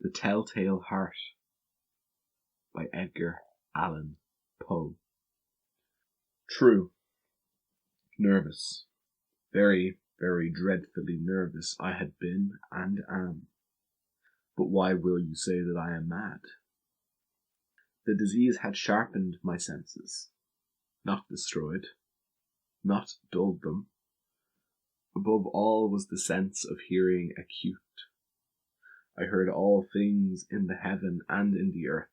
The Telltale Heart by Edgar Allan Poe. True. Nervous. Very, very dreadfully nervous I had been and am. But why will you say that I am mad? The disease had sharpened my senses, not destroyed, not dulled them. Above all was the sense of hearing acute. I heard all things in the heaven and in the earth.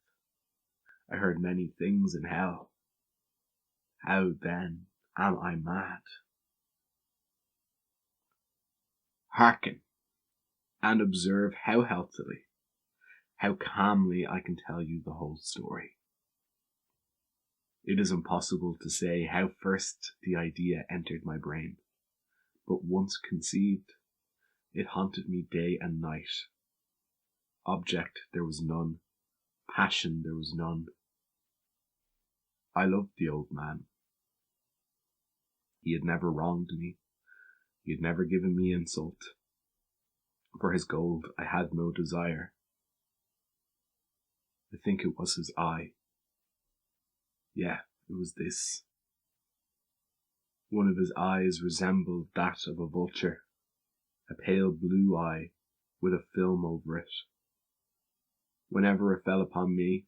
I heard many things in hell. How then am I mad? Hearken, and observe how healthily, how calmly I can tell you the whole story. It is impossible to say how first the idea entered my brain, but once conceived, it haunted me day and night. Object there was none, passion there was none. I loved the old man. He had never wronged me. He had never given me insult. For his gold I had no desire. I think it was his eye. Yeah, it was this. One of his eyes resembled that of a vulture, a pale blue eye with a film over it. Whenever it fell upon me,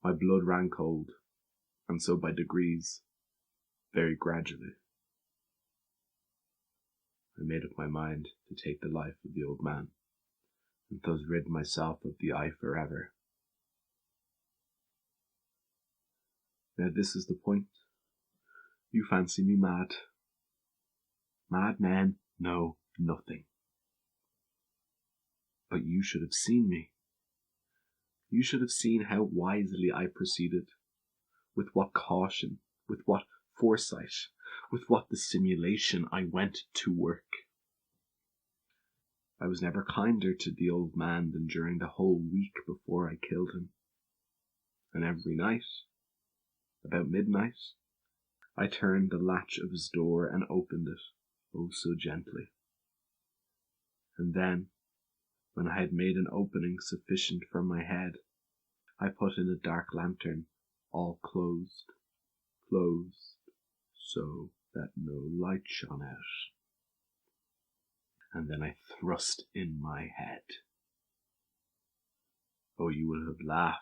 my blood ran cold, and so by degrees, very gradually, I made up my mind to take the life of the old man, and thus rid myself of the eye forever. Now this is the point. You fancy me mad. Mad men know nothing. But you should have seen me. You should have seen how wisely I proceeded, with what caution, with what foresight, with what dissimulation I went to work. I was never kinder to the old man than during the whole week before I killed him. And every night, about midnight, I turned the latch of his door and opened it, oh so gently. And then, when I had made an opening sufficient for my head, I put in a dark lantern, all closed, so that no light shone out. And then I thrust in my head. Oh, you will have laughed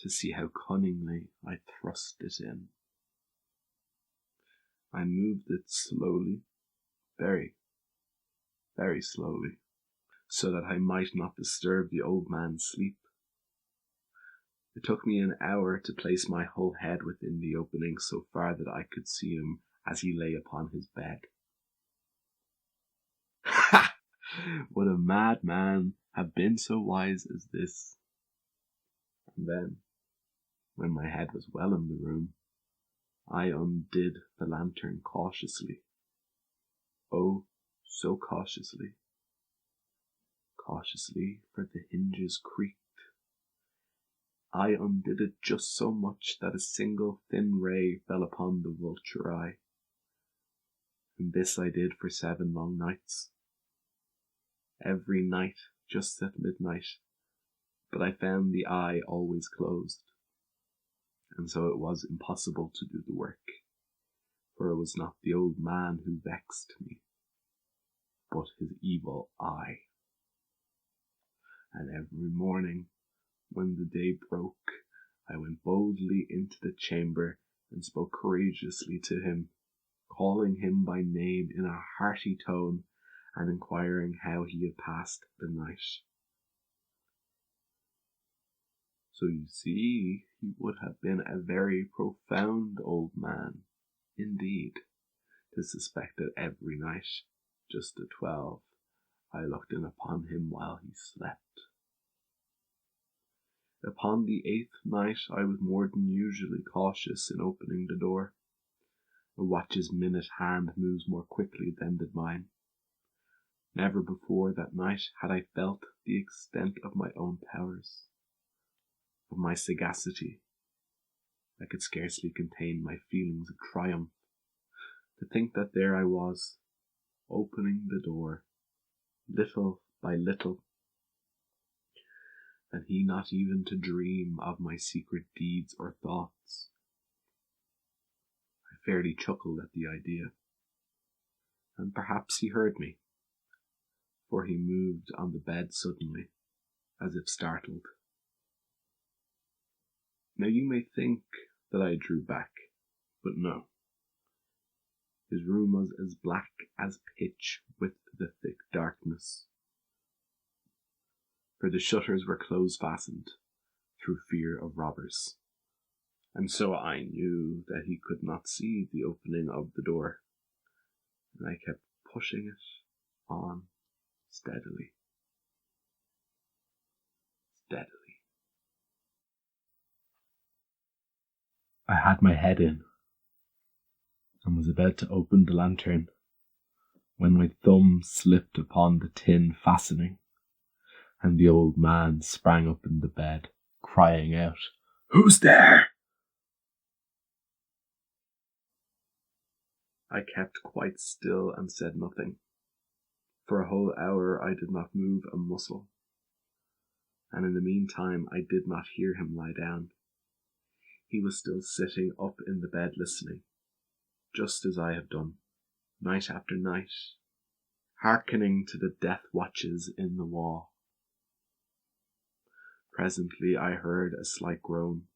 to see how cunningly I thrust it in. I moved it slowly, very, very slowly, so that I might not disturb the old man's sleep. It took me an hour to place my whole head within the opening so far that I could see him as he lay upon his bed. Ha! Would a madman have been so wise as this? And then, when my head was well in the room, I undid the lantern cautiously. Oh, so cautiously. Cautiously, for the hinges creaked. I undid it just so much that a single thin ray fell upon the vulture eye. And this I did for 7 long nights. Every night, just at midnight, but I found the eye always closed, and so it was impossible to do the work, for it was not the old man who vexed me, but his evil eye. And every morning, when the day broke, I went boldly into the chamber and spoke courageously to him, calling him by name in a hearty tone and inquiring how he had passed the night. So you see, he would have been a very profound old man, indeed, to suspect that every night, just at 12, I looked in upon him while he slept. Upon the 8th night I was more than usually cautious in opening the door. A watch's minute hand moves more quickly than did mine. Never before that night had I felt the extent of my own powers, of my sagacity. I could scarcely contain my feelings of triumph. To think that there I was, opening the door, little by little, and he not even to dream of my secret deeds or thoughts. I fairly chuckled at the idea, and perhaps he heard me, for he moved on the bed suddenly, as if startled. Now you may think that I drew back, but no. His room was as black as pitch with the thick darkness, for the shutters were close-fastened through fear of robbers, and so I knew that he could not see the opening of the door, and I kept pushing it on steadily. I had my head in, and was about to open the lantern, when my thumb slipped upon the tin fastening, and the old man sprang up in the bed, crying out, "Who's there?" I kept quite still and said nothing. For a whole hour I did not move a muscle, and in the meantime I did not hear him lie down. He was still sitting up in the bed listening, just as I have done, night after night, hearkening to the death watches in the wall. Presently I heard a slight groan,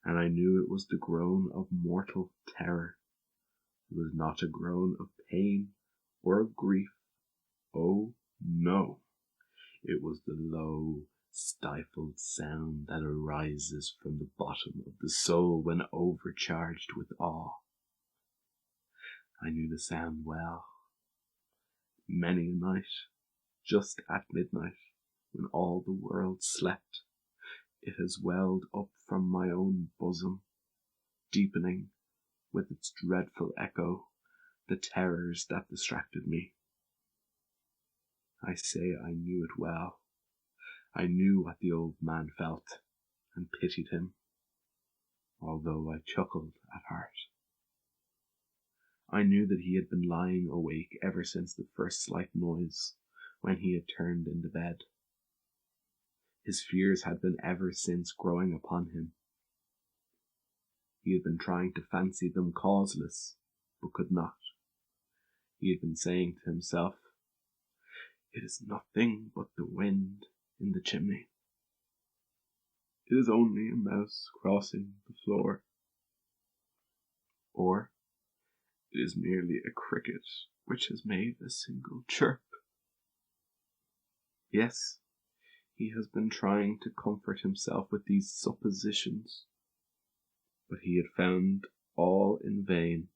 and I knew it was the groan of mortal terror. It was not a groan of pain or of grief. Oh, no. It was the low, stifled sound that arises from the bottom of the soul when overcharged with awe. I knew the sound well. Many a night, just at midnight, when all the world slept, it has welled up from my own bosom, deepening, with its dreadful echo, the terrors that distracted me. I say I knew it well. I knew what the old man felt, and pitied him, although I chuckled at heart. I knew that he had been lying awake ever since the first slight noise, when he had turned in the bed. His fears had been ever since growing upon him. He had been trying to fancy them causeless, but could not. He had been saying to himself, "It is nothing but the wind in the chimney. It is only a mouse crossing the floor. Or it is merely a cricket which has made a single chirp." Yes, he has been trying to comfort himself with these suppositions, but he had found all in vain.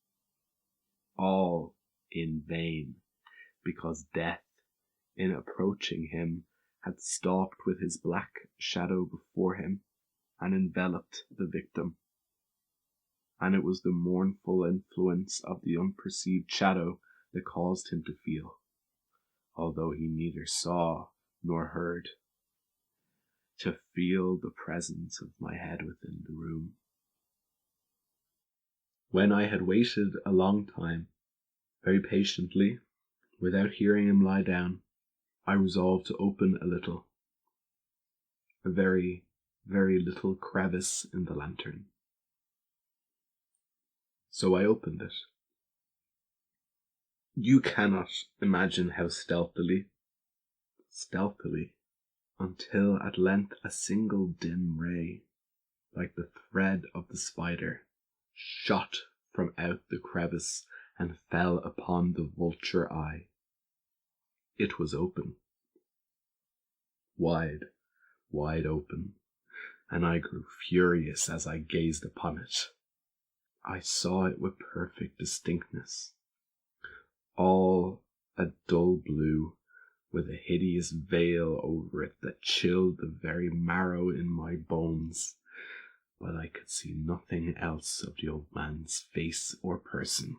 All in vain, because death, in approaching him, had stalked with his black shadow before him, and enveloped the victim. And it was the mournful influence of the unperceived shadow that caused him to feel, although he neither saw nor heard, to feel the presence of my head within the room. When I had waited a long time, very patiently, without hearing him lie down, I resolved to open a little, a very, very little crevice in the lantern. So I opened it. You cannot imagine how stealthily, until at length a single dim ray, like the thread of the spider, shot from out the crevice and fell upon the vulture eye. It was open. Wide open, and I grew furious as I gazed upon it. I saw it with perfect distinctness, all a dull blue, with a hideous veil over it that chilled the very marrow in my bones, but I could see nothing else of the old man's face or person,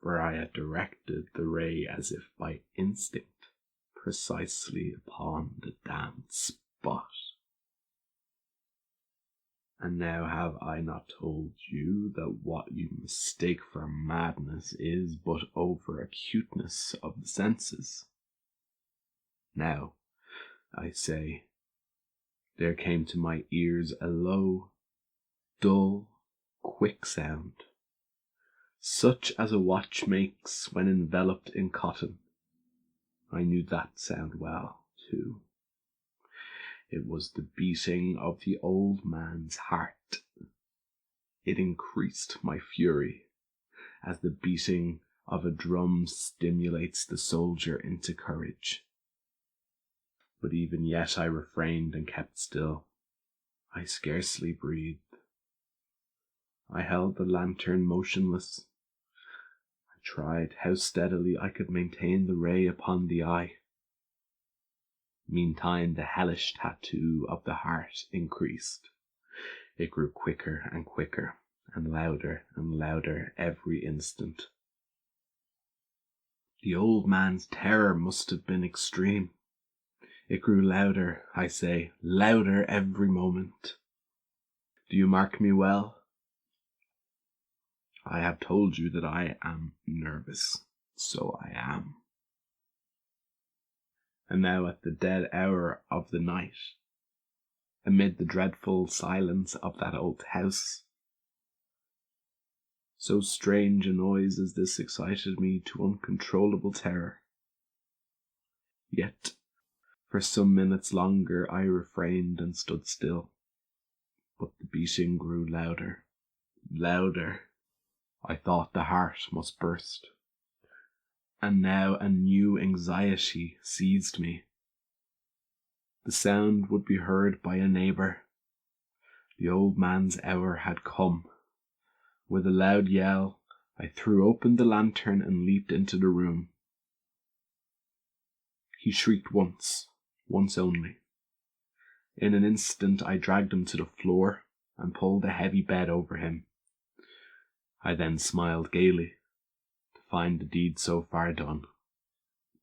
for I had directed the ray as if by instinct precisely upon the damned spot. And now have I not told you that what you mistake for madness is but over acuteness of the senses? Now, I say, There came to my ears a low, dull, quick sound, such as a watch makes when enveloped in cotton. I knew that sound well, too. It was the beating of the old man's heart. It increased my fury, as the beating of a drum stimulates the soldier into courage. But even yet I refrained and kept still. I scarcely breathed. I held the lantern motionless. I tried how steadily I could maintain the ray upon the eye. Meantime, the hellish tattoo of the heart increased. It grew quicker and quicker, and louder every instant. The old man's terror must have been extreme. It grew louder, I say, louder every moment. Do you mark me well? I have told you that I am nervous, so I am. And now at the dead hour of the night, amid the dreadful silence of that old house, so strange a noise as this excited me to uncontrollable terror. Yet, for some minutes longer I refrained and stood still, but the beating grew louder, louder. I thought the heart must burst. And now a new anxiety seized me. The sound would be heard by a neighbour. The old man's hour had come. With a loud yell, I threw open the lantern and leaped into the room. He shrieked once only. In an instant I dragged him to the floor and pulled a heavy bed over him. I then smiled gaily to find the deed so far done,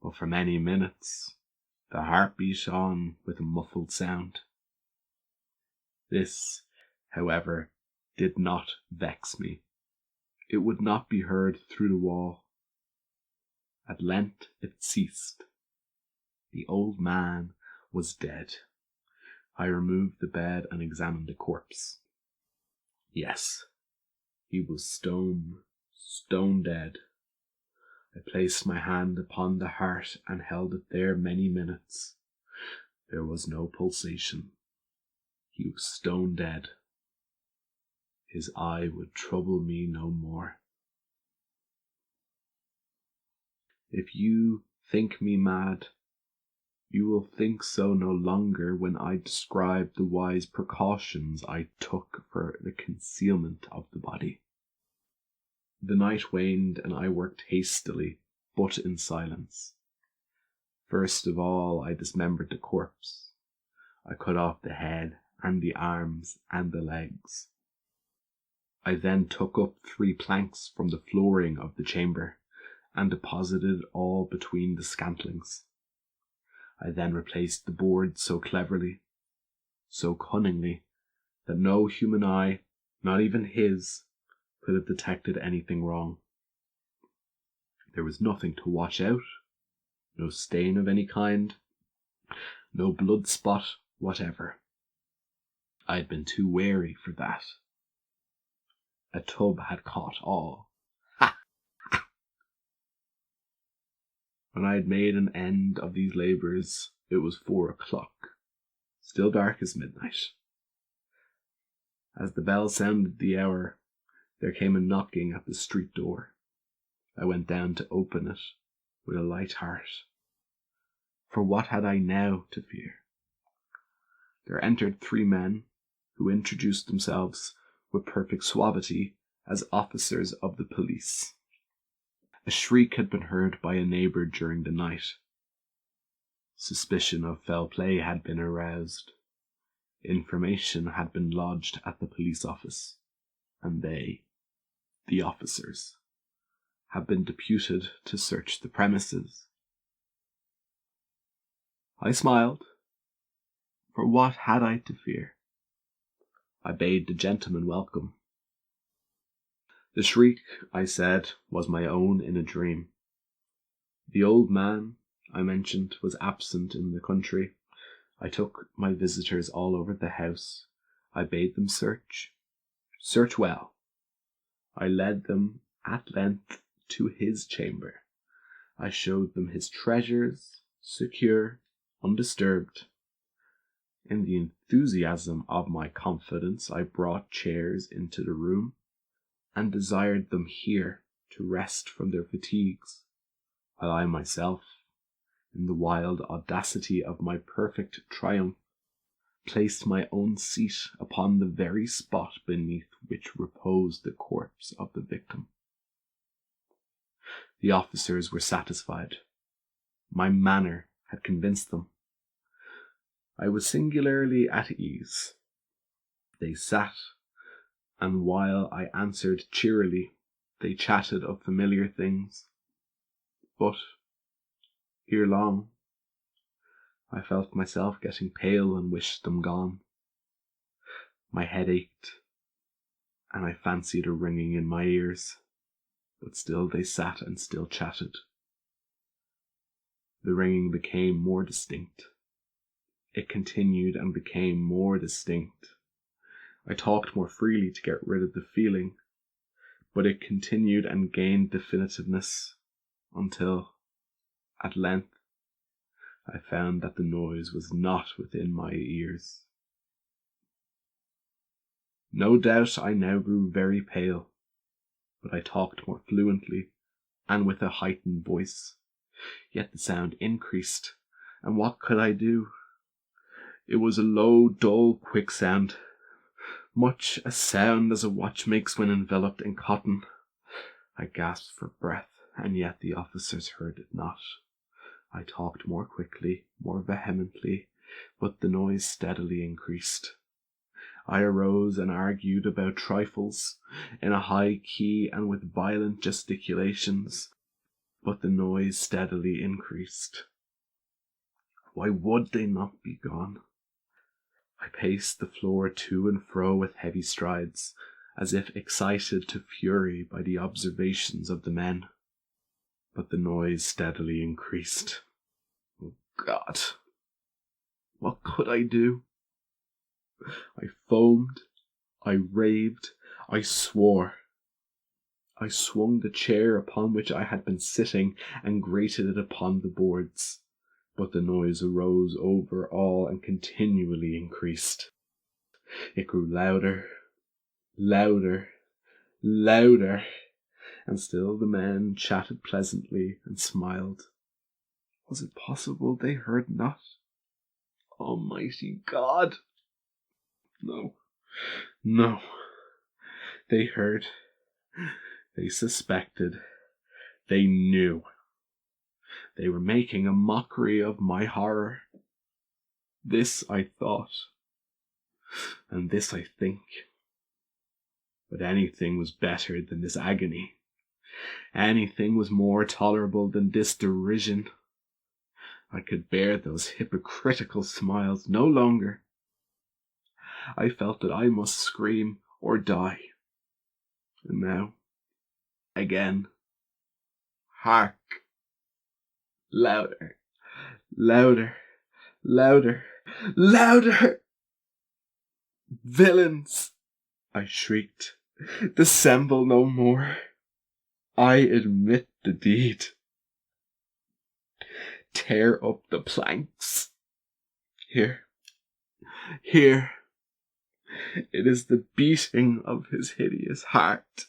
but for many minutes the heart beat on with a muffled sound. This, however, did not vex me. It would not be heard through the wall. At length it ceased. The old man was dead. I removed the bed and examined the corpse. Yes, he was stone dead. I placed my hand upon the heart and held it there many minutes. There was no pulsation. He was stone dead. His eye would trouble me no more. If you think me mad, you will think so no longer when I describe the wise precautions I took for the concealment of the body. The night waned and I worked hastily, but in silence. First of all, I dismembered the corpse. I cut off the head and the arms and the legs. I then took up 3 planks from the flooring of the chamber and deposited all between the scantlings. I then replaced the boards so cleverly, so cunningly, that no human eye, not even his, could have detected anything wrong. There was nothing to wash out, no stain of any kind, no blood spot whatever. I had been too wary for that. A tub had caught all. Ha! When I had made an end of these labours, it was 4 o'clock, still dark as midnight. As the bell sounded the hour, there came a knocking at the street door. I went down to open it with a light heart. For what had I now to fear? There entered 3 men, who introduced themselves with perfect suavity as officers of the police. A shriek had been heard by a neighbour during the night. Suspicion of foul play had been aroused. Information had been lodged at the police office, and they, the officers, have been deputed to search the premises. I smiled, for what had I to fear? I bade the gentleman welcome. The shriek, I said, was my own in a dream. The old man, I mentioned, was absent in the country, I took my visitors all over the house. I bade them search well. I led them at length to his chamber. I showed them his treasures, secure, undisturbed. In the enthusiasm of my confidence, I brought chairs into the room, and desired them here to rest from their fatigues, while I myself, in the wild audacity of my perfect triumph, placed my own seat upon the very spot beneath which reposed the corpse of the victim. The officers were satisfied. My manner had convinced them. I was singularly at ease. They sat, and while I answered cheerily, they chatted of familiar things. But, ere long, I felt myself getting pale and wished them gone. My head ached, and I fancied a ringing in my ears, but still they sat and still chatted. The ringing became more distinct. It continued and became more distinct. I talked more freely to get rid of the feeling, but it continued and gained definitiveness until, at length, I found that the noise was not within my ears. No doubt I now grew very pale, but I talked more fluently and with a heightened voice. Yet the sound increased, and what could I do? It was a low, dull, quick sound, much a sound as a watch makes when enveloped in cotton. I gasped for breath, and yet the officers heard it not. I talked more quickly, more vehemently, but the noise steadily increased. I arose and argued about trifles, in a high key and with violent gesticulations, but the noise steadily increased. Why would they not be gone? I paced the floor to and fro with heavy strides, as if excited to fury by the observations of the men. But the noise steadily increased. Oh God! What could I do? I foamed, I raved, I swore. I swung the chair upon which I had been sitting and grated it upon the boards, but the noise arose over all and continually increased. It grew louder, louder, louder, and still the men chatted pleasantly and smiled. Was it possible they heard not? Almighty God! No, no. They heard. They suspected. They knew. They were making a mockery of my horror. This I thought, and this I think. But anything was better than this agony. Anything was more tolerable than this derision. I could bear those hypocritical smiles no longer. I felt that I must scream or die. And now, again, hark! Louder, louder, louder, louder! Villains! I shrieked. Dissemble no more. I admit the deed. Tear up the planks. Here. It is the beating of his hideous heart.